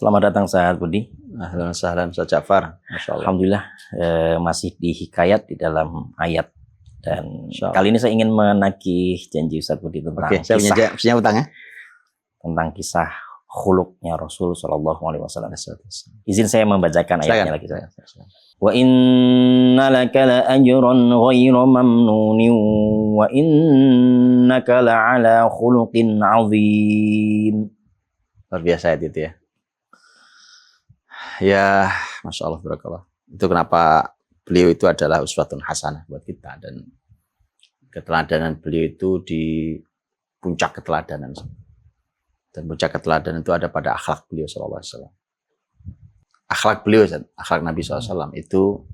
Selamat datang Ustaz Budi. Ahlan sahlan Ustaz Ja'far. Masyaallah. Alhamdulillah masih di hikayat di dalam ayat. Dan kali ini saya ingin menagih janji Ustaz Budi tentang saya punya utang ya. Tentang kisah khuluqnya Rasul sallallahu alaihi wasallam. Izin saya membacakan ayatnya lagi. Wa inna laka la ajran ghayra mamnunin wa innaka la ala khuluqin azim. Luar biasa itu ya. Ya, Masya Allah, barakallah. Itu kenapa beliau itu adalah uswatun hasanah buat kita. Dan keteladanan beliau itu di puncak keteladanan. Dan puncak keteladanan itu ada pada akhlak beliau SAW. Akhlak beliau, akhlak Nabi SAW itu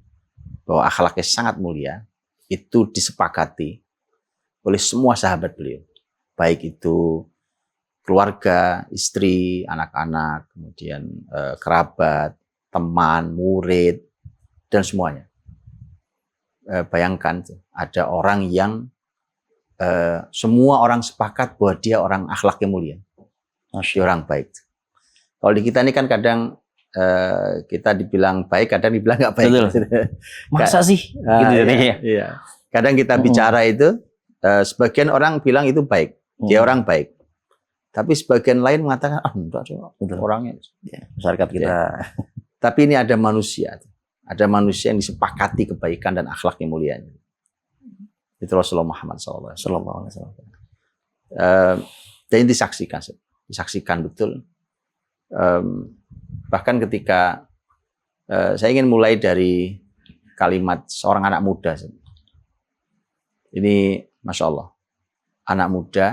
bahwa akhlaknya sangat mulia. Itu disepakati oleh semua sahabat beliau. Baik itu keluarga, istri, anak-anak, kemudian kerabat, teman, murid, dan semuanya. Bayangkan ada orang yang semua orang sepakat bahwa dia orang akhlaknya mulia, dia orang baik. Kalau di kita ini kan kadang kita dibilang baik, kadang dibilang nggak baik. Masa sih? Gitu iya. Kadang kita bicara itu, sebagian orang bilang itu baik, dia orang baik. Tapi sebagian lain mengatakan, enggak, orangnya. Ya, masyarakat kita. Ya. Tapi ini ada manusia. Ada manusia yang disepakati kebaikan dan akhlaknya mulianya. Itu Rasulullah Muhammad SAW. Dan ini disaksikan betul. Bahkan ketika saya ingin mulai dari kalimat seorang anak muda. Ini Masya Allah. Anak muda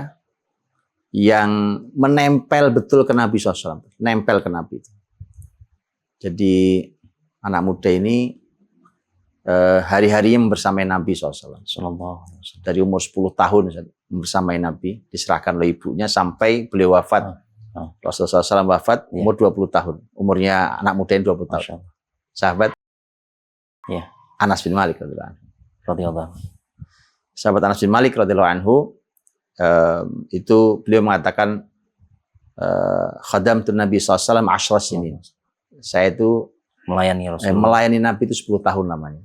yang menempel betul ke Nabi SAW. Nempel ke Nabi. Jadi anak muda ini hari-harinya membersamai Nabi SAW. Dari umur 10 tahun membersamai Nabi. Diserahkan oleh ibunya sampai beliau wafat. Rasulullah SAW wafat umur 20 tahun. Umurnya anak muda ini 20 tahun. Sahabat Anas bin Malik radhiyallahu anhu. Sahabat Anas bin Malik radhiyallahu anhu. Itu beliau mengatakan khadamtu Nabi SAW asyra sinin. Saya itu melayani Nabi itu 10 tahun namanya.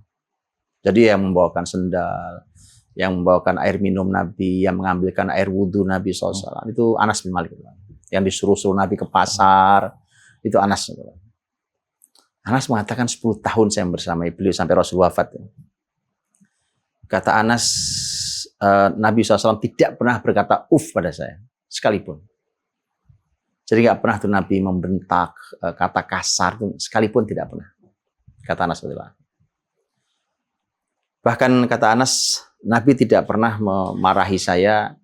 Jadi yang membawakan sendal, yang membawakan air minum Nabi, yang mengambilkan air wudhu Nabi SAW, itu Anas bin Malik. Yang disuruh-suruh Nabi ke pasar, itu Anas. Anas mengatakan 10 tahun saya bersamai beliau sampai Rasul wafat. Kata Anas, Nabi SAW tidak pernah berkata pada saya, sekalipun. Jadi nggak pernah tuh Nabi membentak, kata kasar, sekalipun tidak pernah. Kata Anas. Bahkan kata Anas, Nabi tidak pernah memarahi saya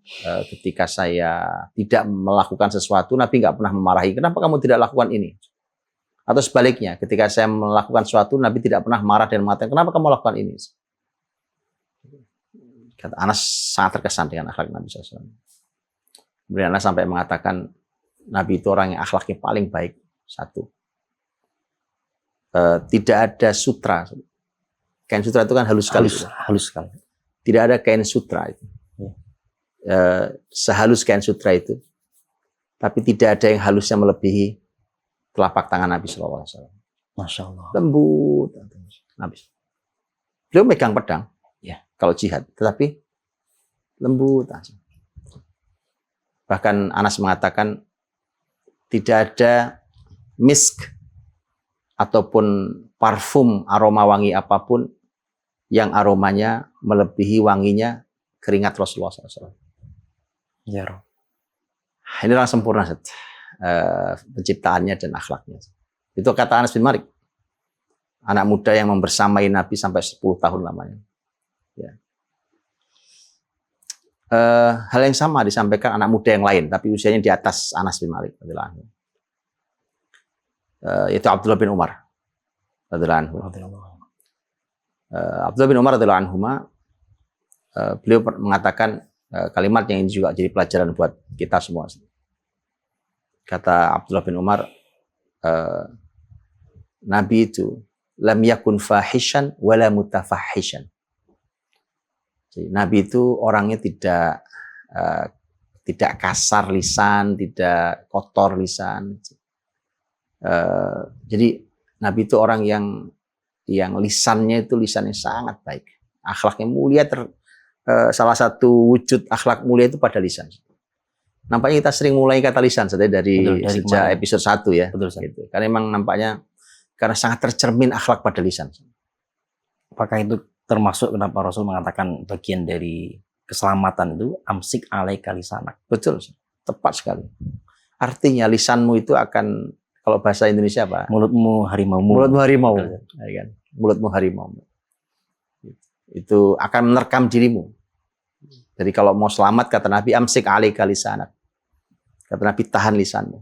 ketika saya tidak melakukan sesuatu, Nabi nggak pernah memarahi, kenapa kamu tidak lakukan ini? Atau sebaliknya, ketika saya melakukan sesuatu, Nabi tidak pernah marah dan mengatakan, kenapa kamu lakukan ini? Kata Anas sangat terkesan dengan akhlak Nabi SAW. Kemudian Anas sampai mengatakan Nabi itu orang yang akhlaknya paling baik. Satu. Tidak ada sutra. Kain sutra itu kan halus sekali. Halus sekali. Tidak ada kain sutra itu. Sehalus kain sutra itu. Tapi tidak ada yang halusnya melebihi telapak tangan Nabi SAW. Masya Allah. Lembut. Nabi. Beliau megang pedang. Kalau jihad, tetapi lembut. Bahkan Anas mengatakan tidak ada misk ataupun parfum aroma wangi apapun yang aromanya melebihi wanginya keringat Rasulullah SAW. Ya Rob. Ini orang sempurna penciptaannya dan akhlaknya. Itu kata Anas bin Malik. Anak muda yang membersamai Nabi sampai 10 tahun lamanya. Ya. Hal yang sama disampaikan anak muda yang lain, tapi usianya di atas Anas bin Malik, yaitu Abdullah bin Umar. Abdullah bin Umar radhiyallahu anhu, beliau mengatakan kalimat yang ini juga jadi pelajaran buat kita semua. Kata Abdullah bin Umar, Nabi itu lam yakun fahishan wala mutafahishan. Nabi itu orangnya tidak kasar lisan, tidak kotor lisan. Jadi Nabi itu orang yang lisannya itu lisan yang sangat baik, akhlaknya mulia. Salah satu wujud akhlak mulia itu pada lisan. Nampaknya kita sering mulai kata lisan dari sejak kemarin. Episode 1 ya. Betul, gitu. Karena memang nampaknya karena sangat tercermin akhlak pada lisan. Apakah itu termasuk kenapa Rasul mengatakan bagian dari keselamatan itu amsik alaika lisanak? Betul, tepat sekali. Artinya lisanmu itu akan, kalau bahasa Indonesia apa? Mulutmu harimaumu. Mulutmu harimau. Kan? Mulutmu harimau. Itu akan menerkam dirimu. Jadi kalau mau selamat, kata Nabi, amsik alaika lisanak. Kata Nabi, tahan lisanmu.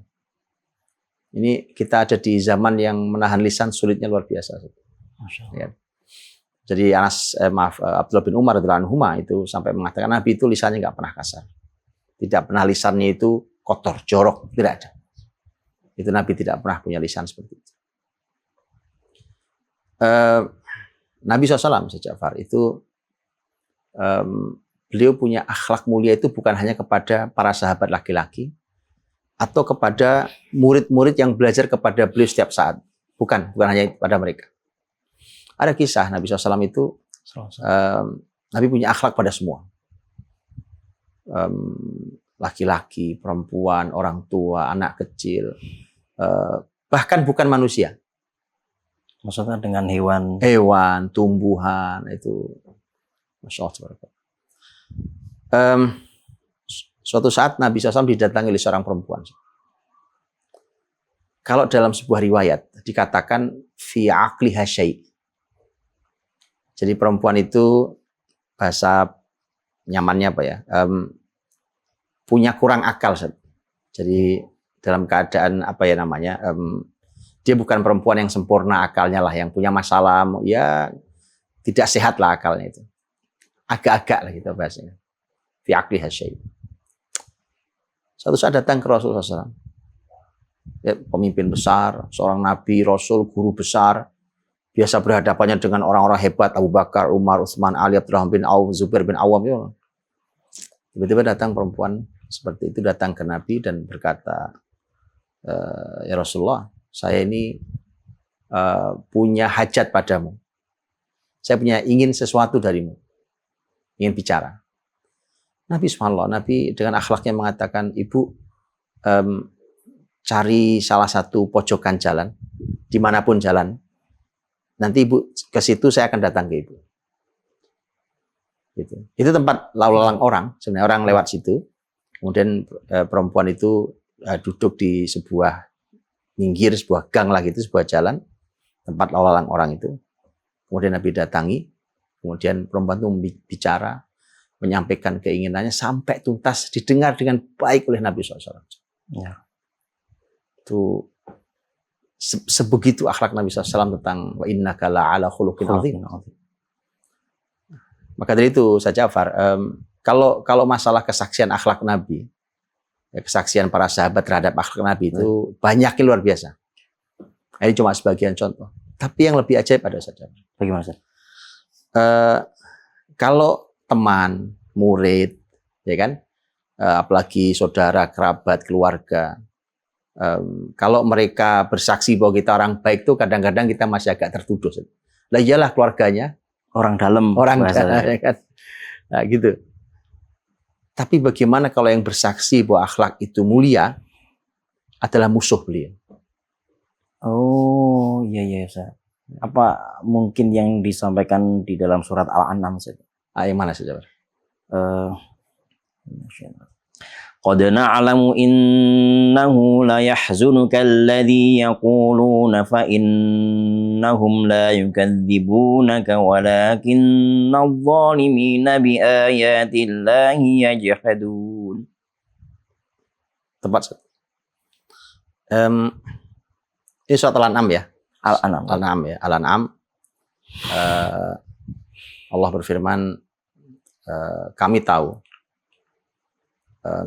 Ini kita ada di zaman yang menahan lisan sulitnya luar biasa. Masya Allah. Ya. Jadi Abdullah bin Umar radhiyallahu anhu itu sampai mengatakan Nabi itu lisannya nggak pernah kasar. Tidak pernah lisannya itu kotor, jorok, tidak ada. Itu Nabi tidak pernah punya lisan seperti itu. Nabi SAW, Ja'far, itu beliau punya akhlak mulia itu bukan hanya kepada para sahabat laki-laki atau kepada murid-murid yang belajar kepada beliau setiap saat. Bukan hanya pada mereka. Ada kisah Nabi SAW itu, Nabi punya akhlak pada semua. Laki-laki, perempuan, orang tua, anak kecil, bahkan bukan manusia. Maksudnya dengan hewan? Hewan, tumbuhan, itu. Masya Allah. Suatu saat Nabi SAW didatangi oleh seorang perempuan. Kalau dalam sebuah riwayat dikatakan fi aqliha syai'. Jadi perempuan itu bahasa nyamannya apa ya? Punya kurang akal. Jadi dalam keadaan apa ya namanya? Dia bukan perempuan yang sempurna akalnya lah, yang punya masalah, ya tidak sehat lah akalnya itu. Agak-agak lah gitu bahasanya. Fi aqliha syai'. Suatu saat datang ke Rasulullah SAW. Ya, pemimpin besar, seorang nabi, rasul, guru besar, biasa berhadapannya dengan orang-orang hebat, Abu Bakar, Umar, Utsman, Ali, Abdurrahman bin Auf, Zubair bin Awam. Ya. Tiba-tiba datang perempuan seperti itu, datang ke Nabi dan berkata, ya Rasulullah, saya ini punya hajat padamu. Saya ingin sesuatu darimu. Ingin bicara. Nabi subhanallah, Nabi dengan akhlaknya mengatakan, ibu cari salah satu pojokan jalan, dimanapun jalan. Nanti ibu ke situ, saya akan datang ke ibu. Gitu. Itu tempat lalu lalang orang, sebenarnya orang lewat situ. Kemudian perempuan itu duduk di sebuah minggir, sebuah gang lah gitu, sebuah jalan, tempat lalu lalang orang itu. Kemudian Nabi datangi, kemudian perempuan itu bicara, menyampaikan keinginannya sampai tuntas, didengar dengan baik oleh Nabi SAW. Ya. Itu sebegitu akhlak Nabi SAW tentang wa innaka la'ala khuluqin azim. Maka dari itu saja Ja'far, kalau masalah kesaksian akhlak Nabi, ya, kesaksian para sahabat terhadap akhlak Nabi itu banyaknya luar biasa. Ini cuma sebagian contoh. Tapi yang lebih ajaib ada saja. Bagaimana Ustaz? Kalau teman, murid, ya kan, apalagi saudara, kerabat, keluarga, kalau mereka bersaksi bahwa kita orang baik, tuh kadang-kadang kita masih agak tertuduh. Lah iyalah keluarganya orang dalam, ya kan, nah, gitu. Tapi bagaimana kalau yang bersaksi bahwa akhlak itu mulia adalah musuh beliau? Oh iya Ustaz. Apa mungkin yang disampaikan di dalam surat Al-An'am Ustaz? Yang mana saja? Qad na'lamu innahu la yahzunuka alladhi yaquluna fa innahum la yukadzibunaka walakinna adh-dhalimina bi ayatillahi yajhadun. Tepat. Ini surat Al-An'am ya. Al-An'am ya. Al-An'am. Allah berfirman, kami tahu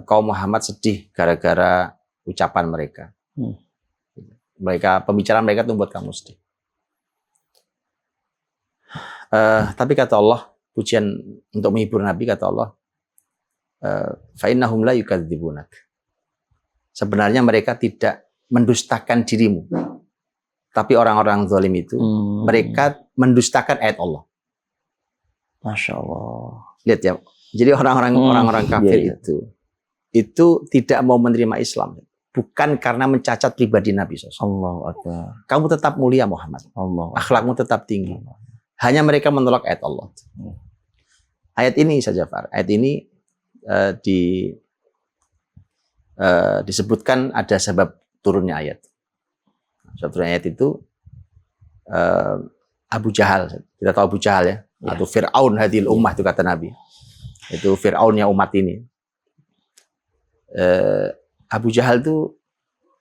kaum Muhammad sedih gara-gara ucapan mereka. Pembicaraan mereka itu membuat kamu sedih. Tapi kata Allah, pujian untuk menghibur Nabi, kata Allah, fa innahum la yukadzibunak. Sebenarnya mereka tidak mendustakan dirimu. Tapi orang-orang zalim itu, mereka mendustakan ayat Allah. Masya Allah. Lihat ya. Jadi orang-orang kafir itu tidak mau menerima Islam. Bukan karena mencacat pribadi Nabi SAW. Allahu Akbar. Kamu tetap mulia Muhammad. Akhlakmu tetap tinggi. Hanya mereka menolak ayat Allah. Ayat ini saja, Far. Ayat ini disebutkan ada sebab turunnya ayat. Sebab turunnya ayat itu Abu Jahal. Kita tahu Abu Jahal ya. Atau Fir'aun hadil ummah itu kata Nabi. Itu Fir'aunnya umat ini. Abu Jahal itu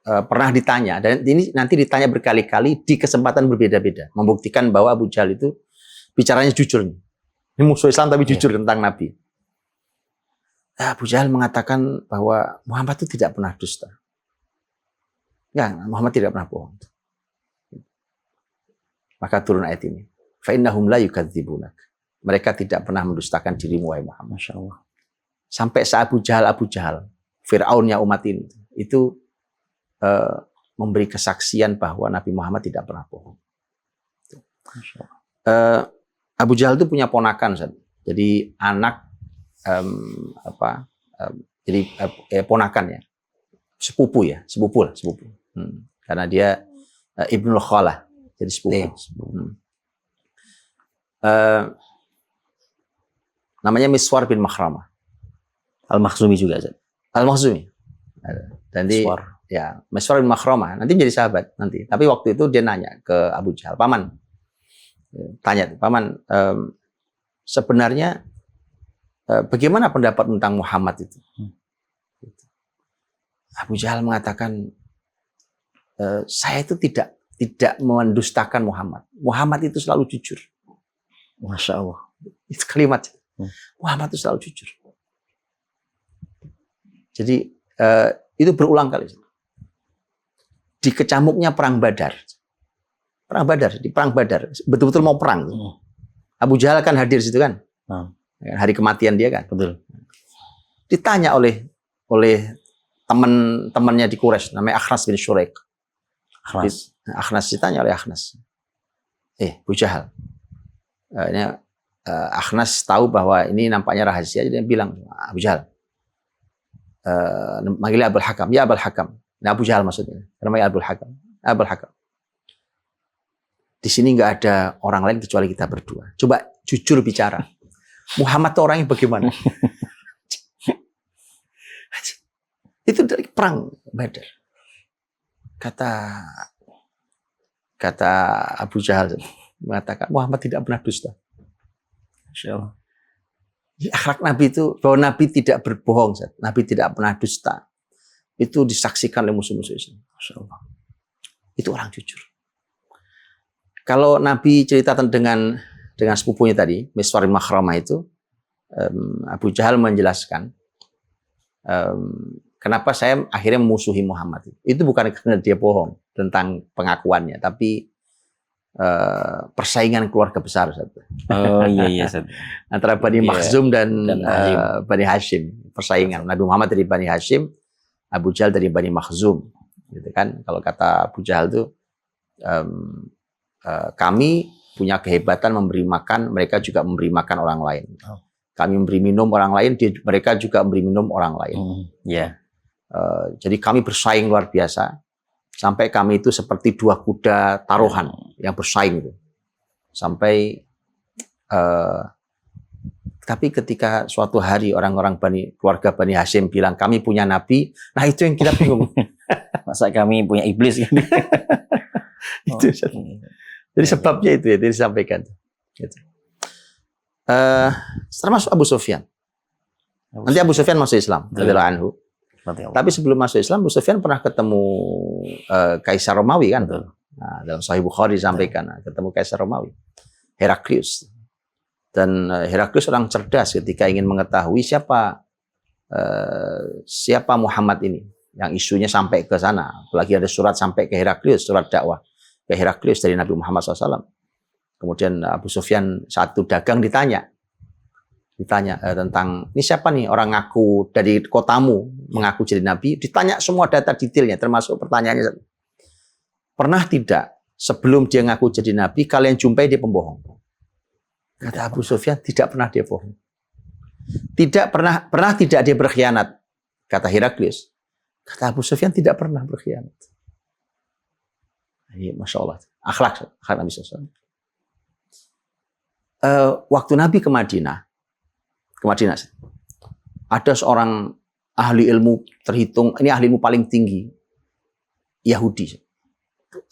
pernah ditanya, dan ini nanti ditanya berkali-kali di kesempatan berbeda-beda, membuktikan bahwa Abu Jahal itu bicaranya jujur. Ini musuh Islam tapi jujur tentang Nabi. Abu Jahal mengatakan bahwa Muhammad itu tidak pernah dusta. Ya, Muhammad tidak pernah bohong. Maka turun ayat ini. Fa innahum la yukadzibunak. Mereka tidak pernah mendustakan dirimu wahai Muhammad. Masya Allah. Sampai Abu Jahal, Fir'aunnya umat ini, itu memberi kesaksian bahwa Nabi Muhammad tidak pernah bohong. Abu Jahal itu punya ponakan, jadi anak ponakan ya, sepupu. Karena dia Ibnul Khalah, jadi sepupu. Namanya Miswar bin Makhramah. Al-Makhzumi juga, Zat. Al-Makhzumi. Nanti Miswar bin Makhramah nanti menjadi sahabat nanti. Tapi waktu itu dia nanya ke Abu Jahal, paman, tanya, paman, sebenarnya bagaimana pendapat tentang Muhammad itu? Abu Jahal mengatakan, saya itu tidak mendustakan Muhammad. Muhammad itu selalu jujur. Masya Allah. Itu kalimat. Muhammad itu selalu jujur. Jadi itu berulang kali. Di kecamuknya perang Badar. Di perang Badar. Betul-betul mau perang. Abu Jahal kan hadir situ kan. Hari kematian dia kan. Betul. Ditanya oleh teman-temannya di Quraisy, namanya Akhnas bin Syuraik. Akhnas ditanya oleh Akhnas. Abu Jahal. Akhnas tahu bahwa ini nampaknya rahasia, jadi dia bilang, Abu Jahal, manggilnya Abul Hakam, ya Abul Hakam. Nah, Abu Jahal maksudnya, namanya Abul Hakam. Abul Hakam. Di sini nggak ada orang lain kecuali kita berdua. Coba jujur bicara. Muhammad itu orangnya bagaimana? Itu dari perang Badar. Kata Abu Jahal mengatakan Muhammad tidak pernah dusta. Masya Allah. Akhlak Nabi itu, bahwa Nabi tidak berbohong, Nabi tidak pernah dusta, itu disaksikan oleh musuh-musuh Islam. Masya Allah. Itu orang jujur. Kalau Nabi cerita dengan sepupunya tadi, Miswar bin Makhramah itu, Abu Jahal menjelaskan, kenapa saya akhirnya memusuhi Muhammad. Itu bukan karena dia bohong tentang pengakuannya, tapi persaingan keluarga besar. Oh iya. Antara Bani Makhzum dan Bani Hashim. Persaingan. Nabi Muhammad dari Bani Hashim, Abu Jahal dari Bani Makhzum. Gitu kan? Kalau kata Abu Jahal itu, kami punya kehebatan memberi makan, mereka juga memberi makan orang lain. Kami memberi minum orang lain, mereka juga memberi minum orang lain. Jadi kami bersaing luar biasa. Sampai kami itu seperti dua kuda taruhan yang bersaing itu. Sampai tapi ketika suatu hari orang-orang keluarga Bani Hashim bilang kami punya nabi, nah itu yang kita bingung. Masa kami punya iblis gitu. Itu. Jadi sebabnya itu ya disampaikan. Gitu. Termasuk Abu Sufyan. Nanti Abu Sufyan masuk Islam, radhiyallahu anhu. Tapi sebelum masuk Islam, Abu Sufyan pernah ketemu Kaisar Romawi kan? Nah, dalam Sahih Bukhari disampaikan, ketemu Kaisar Romawi, Heraklius. Dan Heraklius orang cerdas ketika ingin mengetahui siapa Muhammad ini, yang isunya sampai ke sana. Apalagi ada surat sampai ke Heraklius, surat dakwah ke Heraklius dari Nabi Muhammad SAW. Kemudian Abu Sufyan saat itu dagang ditanya tentang ini siapa nih orang ngaku dari kotamu, mengaku jadi nabi, ditanya semua data detailnya, termasuk pertanyaannya. Pernah tidak sebelum dia ngaku jadi nabi, kalian jumpai dia pembohong? Kata Abu Sufyan, tidak pernah dia bohong. Tidak pernah tidak dia berkhianat. Kata Heraklius. Kata Abu Sufyan, tidak pernah berkhianat. Ini Masya Allah. Akhlak Nabi SAW. Waktu Nabi ke Madinah, ada seorang ahli ilmu terhitung, ini ahli ilmu paling tinggi, Yahudi,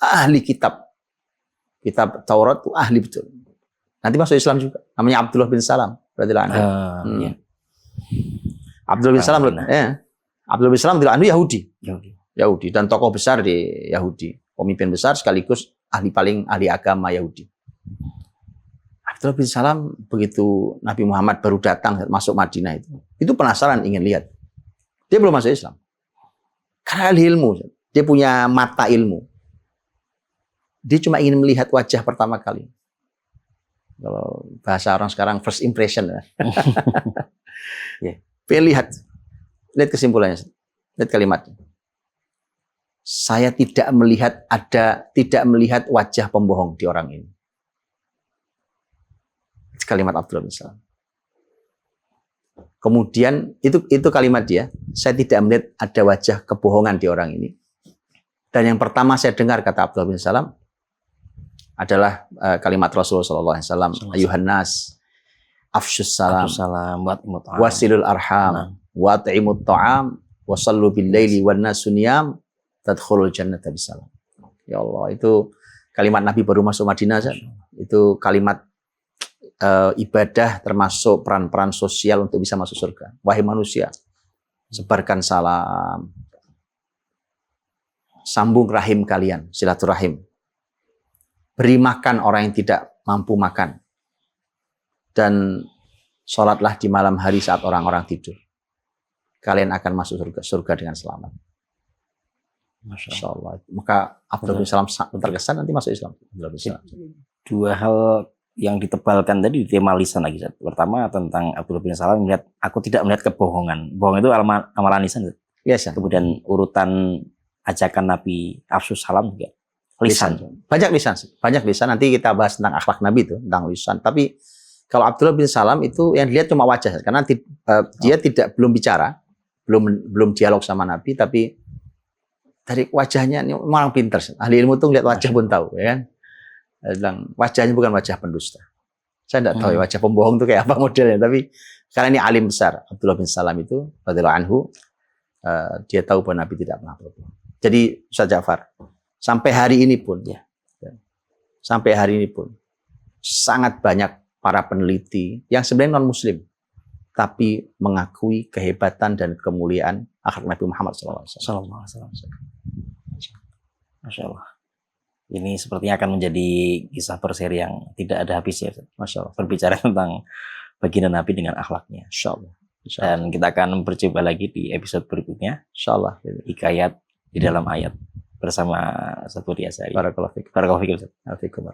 ahli kitab Taurat itu ahli betul. Nanti masuk Islam juga, namanya Abdullah bin Salam, radhiyallahu anhu. Iya. Abdullah bin Salam, Abdullah bin Salam radhiyallahu anhu Yahudi dan tokoh besar di Yahudi, pemimpin besar sekaligus ahli agama Yahudi. Abdullah bin Salam begitu Nabi Muhammad baru datang masuk Madinah itu penasaran ingin lihat. Dia belum masuk Islam. Karena ahli ilmu, dia punya mata ilmu. Dia cuma ingin melihat wajah pertama kali. Kalau bahasa orang sekarang first impression. Ya. Lihat kesimpulannya, lihat kalimatnya. Saya tidak melihat wajah pembohong di orang ini. Kalimat Abdullah bin Salam. Kemudian itu kalimat dia, saya tidak melihat ada wajah kebohongan di orang ini. Dan yang pertama saya dengar kata Abdullah bin Salam adalah kalimat Rasulullah SAW, ayuhan nas, afshus salam, wasilul arham, wat'imut ta'am, wasallu bil laili wan nasu niyam, tadkhulul jannata bisalam. Ya Allah, itu kalimat Nabi baru masuk Madinah, itu kalimat ibadah termasuk peran-peran sosial untuk bisa masuk surga. Wahai manusia, sebarkan salam, sambung rahim kalian, silaturahim, beri makan orang yang tidak mampu makan, dan sholatlah di malam hari saat orang-orang tidur. Kalian akan masuk surga dengan selamat. Masya Allah. Maka Abdullah bin Salam terkesan nanti masuk Islam. Dua hal yang ditebalkan tadi di tema lisan lagi. Pertama tentang Abdullah bin Salam melihat, aku tidak melihat kebohongan. Bohong itu amalan lisan. Biasa. Kemudian urutan ajakan Nabi afsus salam juga lisan. Banyak lisan. Nanti kita bahas tentang akhlak Nabi itu, tentang lisan. Tapi kalau Abdullah bin Salam itu yang dilihat cuma wajah, karena dia belum bicara, belum dialog sama Nabi, tapi dari wajahnya ini orang pintar. Ahli ilmu tuh lihat wajah pun tahu, ya kan? Bilang wajahnya bukan wajah pendusta. Saya tidak tahu ya, wajah pembohong itu kayak apa modelnya, tapi karena ini alim besar, Abdullah bin Salam itu radhiyallahu anhu, dia tahu bahwa Nabi tidak pernah berbohong. Jadi Ustaz Ja'far, sampai hari ini pun sangat banyak para peneliti yang sebenarnya non Muslim, tapi mengakui kehebatan dan kemuliaan akhlak Nabi Muhammad SAW. Masya Allah. Ini sepertinya akan menjadi kisah berseri yang tidak ada habisnya. Masya Allah. Berbicara tentang baginda Nabi dengan akhlaknya. Insya Allah. Dan kita akan berjumpa lagi di episode berikutnya. Insya Allah. Hikayat di dalam ayat bersama satu Asari. Barakallahu fikum. Barakallahu fikum.